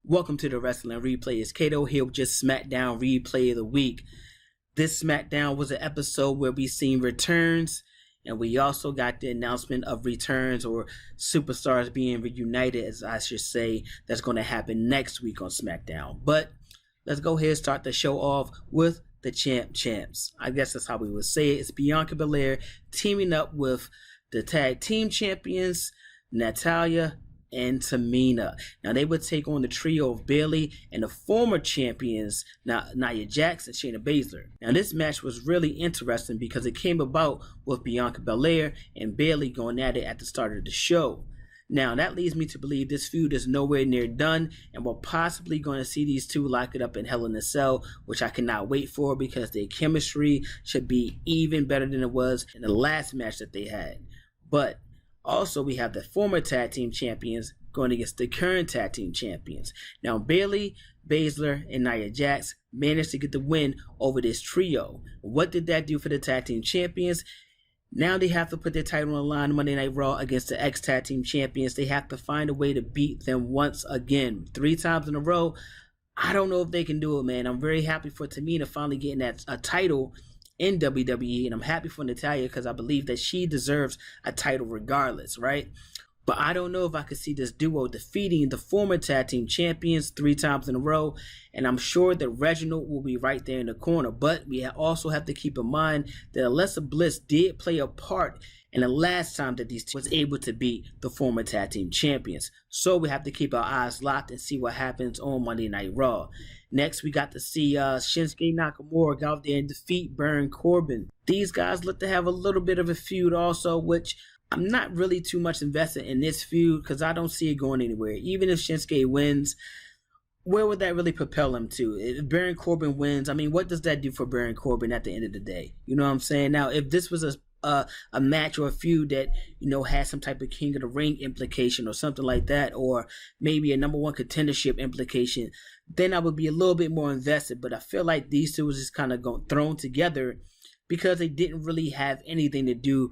Welcome to the Wrestling Replay. It's CATO here with just Smackdown Replay of the Week. This Smackdown was an episode where we seen returns, and we also got the announcement of returns or superstars being reunited, as I should say, that's going to happen next week on Smackdown. But let's go ahead and start the show off with the champs. I guess that's how we would say it. It's Bianca Belair teaming up with the tag team champions, Natalya and Tamina. Now they would take on the trio of Bayley and the former champions, Nia Jax and Shayna Baszler. Now this match was really interesting because it came about with Bianca Belair and Bayley going at it at the start of the show. Now that leads me to believe this feud is nowhere near done, and we're possibly going to see these two lock it up in Hell in a Cell, which I cannot wait for because their chemistry should be even better than it was in the last match that they had. But also, we have the former tag team champions going against the current tag team champions. Now, Bayley, Baszler, and Nia Jax managed to get the win over this trio. What did that do for the tag team champions? Now they have to put their title on the line Monday Night Raw against the ex-tag team champions. They have to find a way to beat them once again. 3 times in a row. I don't know if they can do it, man. I'm very happy for Tamina finally getting a title in WWE, and I'm happy for Natalya because I believe that she deserves a title regardless, right? But I don't know if I could see this duo defeating the former tag team champions 3 times in a row, and I'm sure that Reginald will be right there in the corner. But we also have to keep in mind that Alexa Bliss did play a part in the last time that these two was able to beat the former tag team champions. So we have to keep our eyes locked and see what happens on Monday Night Raw. Next, we got to see Shinsuke Nakamura go out there and defeat Baron Corbin. These guys look to have a little bit of a feud also, which I'm not really too much invested in this feud because I don't see it going anywhere. Even if Shinsuke wins, where would that really propel him to? If Baron Corbin wins, I mean, what does that do for Baron Corbin at the end of the day? You know what I'm saying? Now, if this was a match or a feud that, you know, has some type of King of the Ring implication or something like that, or maybe a number 1 contendership implication, then I would be a little bit more invested. But I feel like these two was just kind of thrown together because they didn't really have anything to do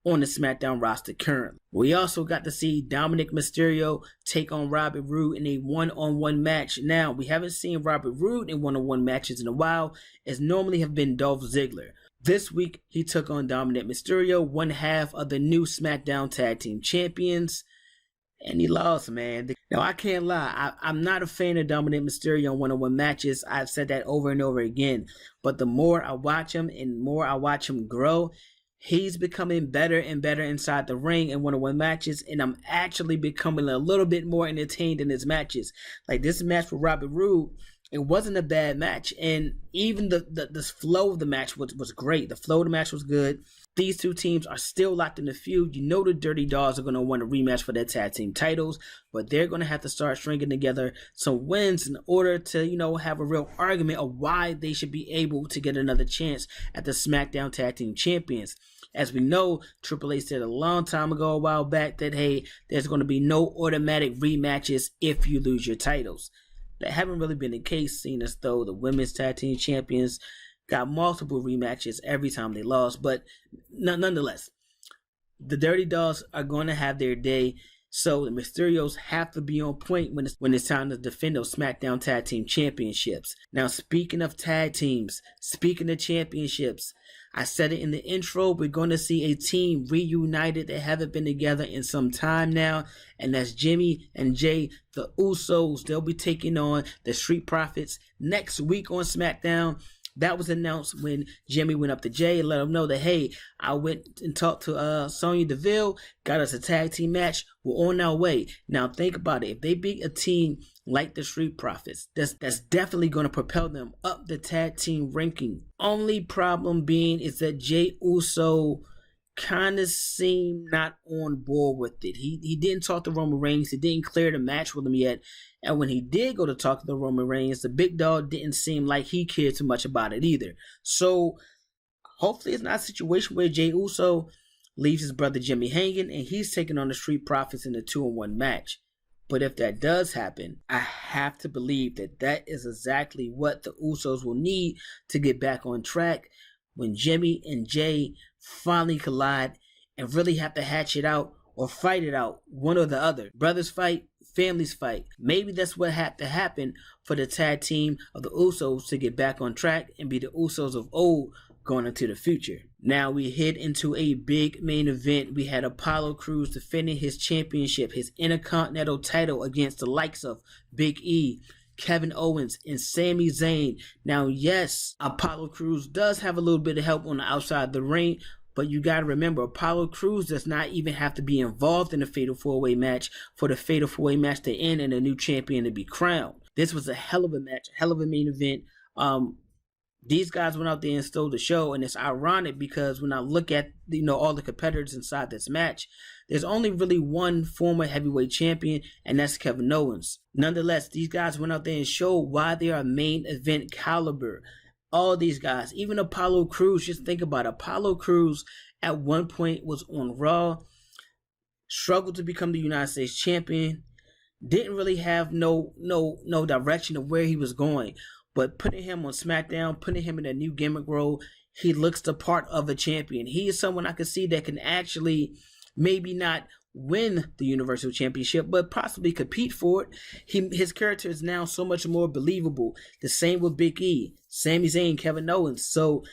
on the SmackDown roster currently. We also got to see Dominic Mysterio take on Robert Roode in a one-on-one match. Now, we haven't seen Robert Roode in one-on-one matches in a while, as normally have been Dolph Ziggler. This week, he took on Dominic Mysterio, one half of the new SmackDown Tag Team Champions, and he lost, man. Now, I can't lie. I'm not a fan of Dominic Mysterio in one-on-one matches. I've said that over and over again. But the more I watch him and more I watch him grow, he's becoming better and better inside the ring in one-on-one matches, and I'm actually becoming a little bit more entertained in his matches. Like this match with Robert Roode, it wasn't a bad match, and even the flow of the match was great. The flow of the match was good. These two teams are still locked in the feud. You know the Dirty Dogs are going to want a rematch for their tag team titles, but they're going to have to start stringing together some wins in order to, you know, have a real argument of why they should be able to get another chance at the SmackDown Tag Team Champions. As we know, Triple H said a long time ago, a while back, that, hey, there's going to be no automatic rematches if you lose your titles. That haven't really been the case, seeing as though the Women's Tag Team Champions got multiple rematches every time they lost. But nonetheless, the Dirty Dogs are going to have their day. So the Mysterios have to be on point when it's time to defend those SmackDown Tag Team Championships. Now, speaking of tag teams, speaking of championships, I said it in the intro, we're going to see a team reunited that haven't been together in some time now, and that's Jimmy and Jay, the Usos. They'll be taking on the Street Profits next week on SmackDown. That was announced when Jimmy went up to Jay and let him know that, hey, I went and talked to Sonya Deville, got us a tag team match. We're on our way. Now think about it. If they beat a team like the Street Profits, that's definitely going to propel them up the tag team ranking. Only problem being is that Jay Uso kind of seemed not on board with it. He didn't talk to Roman Reigns. He didn't clear the match with him yet. And when he did go to talk to the Roman Reigns, the big dog didn't seem like he cared too much about it either. So hopefully it's not a situation where Jay Uso leaves his brother Jimmy hanging and he's taking on the Street Profits in a 2-on-1 match. But if that does happen, I have to believe that is exactly what the Usos will need to get back on track when Jimmy and Jay finally collide and really have to hatch it out or fight it out, one or the other. Brothers fight, families fight. Maybe that's what had to happen for the tag team of the Usos to get back on track and be the Usos of old going into the future. Now we head into a big main event. We had Apollo Crews defending his championship, his intercontinental title, against the likes of Big E, Kevin Owens, and Sami Zayn. Now, yes, Apollo Crews does have a little bit of help on the outside of the ring, but you got to remember, Apollo Crews does not even have to be involved in the Fatal 4-Way match for the Fatal 4-Way match to end and a new champion to be crowned. This was a hell of a match, a hell of a main event. These guys went out there and stole the show, and it's ironic because when I look at all the competitors inside this match, there's only really one former heavyweight champion, and that's Kevin Owens. Nonetheless, these guys went out there and showed why they are main event caliber. All these guys, even Apollo Crews, just think about it. Apollo Crews at one point was on Raw, struggled to become the United States champion, didn't really have no direction of where he was going. But putting him on Smackdown, putting him in a new gimmick role, he looks the part of a champion. He is someone I can see that can actually maybe not win the Universal Championship, but possibly compete for it. His character is now so much more believable. The same with Big E, Sami Zayn, Kevin Owens. So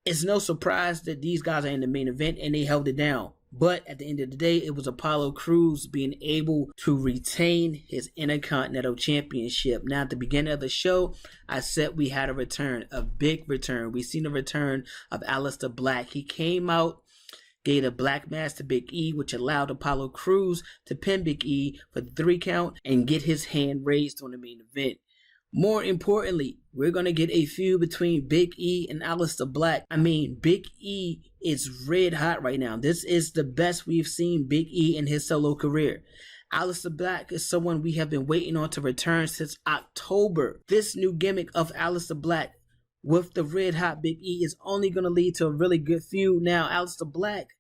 it's no surprise that these guys are in the main event and they held it down. But at the end of the day, it was Apollo Crews being able to retain his Intercontinental Championship. Now, at the beginning of the show, I said we had a return, a big return. We seen the return of Aleister Black. He came out, gave a black mass to Big E, which allowed Apollo Crews to pin Big E for the 3 count and get his hand raised on the main event. More importantly, we're going to get a feud between Big E and Aleister Black. I mean, Big E is red hot right now. This is the best we've seen Big E in his solo career. Aleister Black is someone we have been waiting on to return since October. This new gimmick of Aleister Black with the red hot Big E is only going to lead to a really good feud. Now, Aleister Black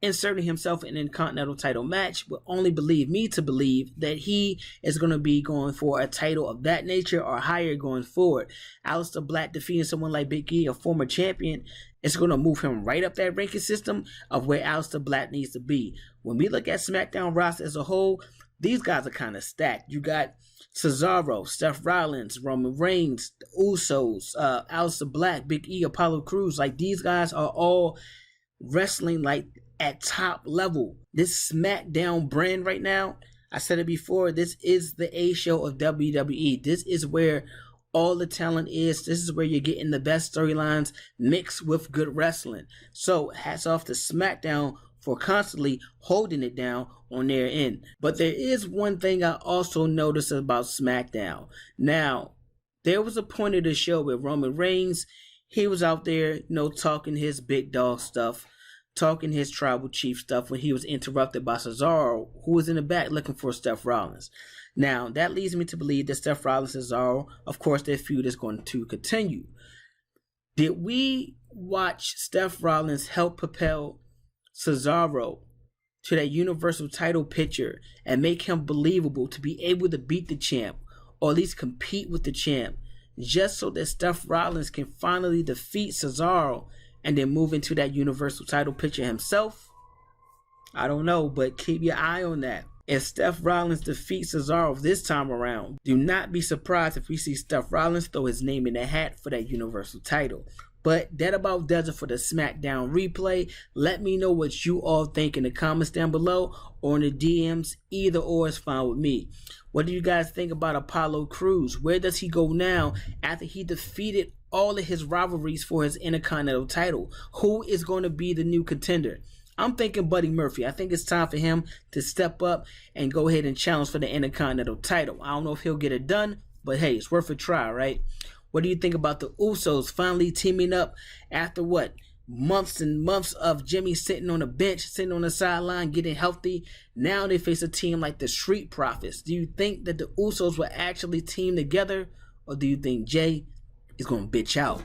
inserting himself in an Intercontinental title match will only believe me to believe that he is going to be going for a title of that nature or higher going forward. Aleister Black defeating someone like Big E, a former champion, is going to move him right up that ranking system of where Aleister Black needs to be. When we look at SmackDown roster as a whole, these guys are kind of stacked. You got Cesaro, Seth Rollins, Roman Reigns, the Usos, Aleister Black, Big E, Apollo Crews. Like, these guys are all wrestling like at top level. This SmackDown brand right now, I said it before, this is the A show of WWE. This is where all the talent is. This is where you're getting the best storylines mixed with good wrestling. So hats off to SmackDown for constantly holding it down on their end. But there is one thing I also noticed about SmackDown. Now, there was a point of the show where Roman Reigns, he was out there, talking his big dog stuff, talking his tribal chief stuff when he was interrupted by Cesaro, who was in the back looking for Seth Rollins. Now, that leads me to believe that Seth Rollins and Cesaro, of course, their feud is going to continue. Did we watch Seth Rollins help propel Cesaro to that Universal title picture and make him believable to be able to beat the champ, or at least compete with the champ, just so that Seth Rollins can finally defeat Cesaro and then move into that Universal title picture himself? I don't know, but keep your eye on that. If Seth Rollins defeats Cesaro this time around, do not be surprised if we see Seth Rollins throw his name in the hat for that Universal title. But that about does it for the SmackDown replay. Let me know what you all think in the comments down below or in the DMs. Either or is fine with me. What do you guys think about Apollo Crews? Where does he go now after he defeated all of his rivalries for his Intercontinental title? Who is going to be the new contender? I'm thinking Buddy Murphy. I think it's time for him to step up and go ahead and challenge for the Intercontinental title. I don't know if he'll get it done, but hey, it's worth a try, right? What do you think about the Usos finally teaming up after what? Months and months of Jimmy sitting on the bench, sitting on the sideline, getting healthy. Now they face a team like the Street Profits. Do you think that the Usos will actually team together? Or do you think Jay is going to bitch out?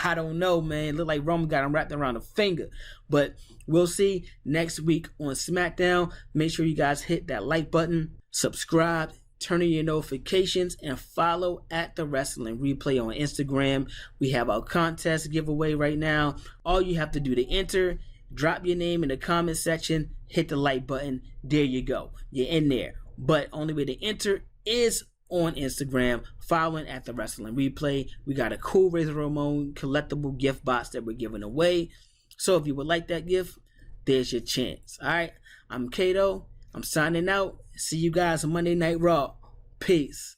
I don't know, man. Look like Roman got him wrapped around the finger. But we'll see next week on SmackDown. Make sure you guys hit that like button, subscribe, turn on your notifications, and follow at the Wrestling Replay on Instagram. We have our contest giveaway right now. All you have to do to enter, drop your name in the comment section, hit the like button. There you go. You're in there. but only way to enter is on Instagram, following at the Wrestling Replay. We got a cool Razor Ramon collectible gift box that we're giving away. So if you would like that gift, there's your chance. All right, I'm Cato. I'm signing out. See you guys on Monday Night Raw. Peace.